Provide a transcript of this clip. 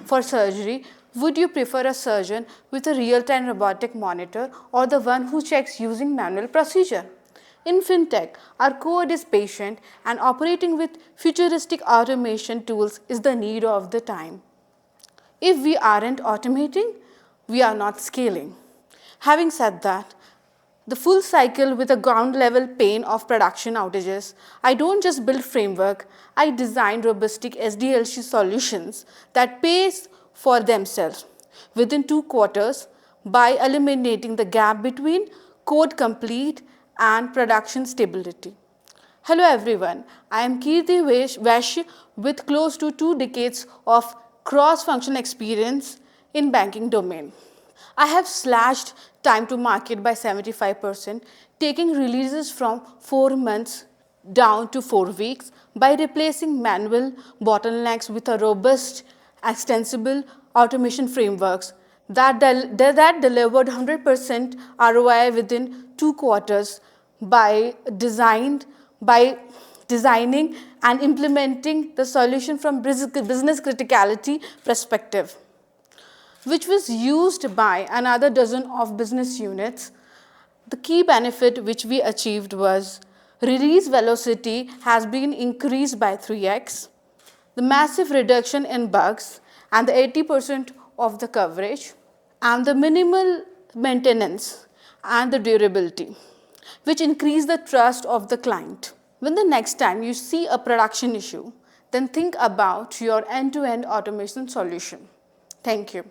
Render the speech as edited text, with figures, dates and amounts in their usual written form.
For surgery, would you prefer a surgeon with a real-time robotic monitor or the one who checks using manual procedure? In Fintech, our code is patient and operating with futuristic automation tools is the need of the time. If we aren't automating, we are not scaling. Having said that, the full cycle with a ground level pane of production outages, I don't just build framework, I design robust SDLC solutions that pays for themselves within 2 quarters by eliminating the gap between code complete and production stability. Hello everyone, I am 𝘊𝗲𝗃 with close to 2 decades of cross-functional experience in banking domain. I have slashed time to market by 75%, taking releases from 4 months down to 4 weeks by replacing manual bottlenecks with a robust, extensible automation frameworks that delivered 100% ROI within 2 quarters by designing and implementing the solution from business criticality perspective, which was used by another dozen of business units. The key benefit which we achieved was release velocity has been increased by 3x, the massive reduction in bugs and the 80% of the coverage, and the minimal maintenance and the durability, which increase the trust of the client. When the next time you see a production issue, then think about your end-to-end automation solution. Thank you.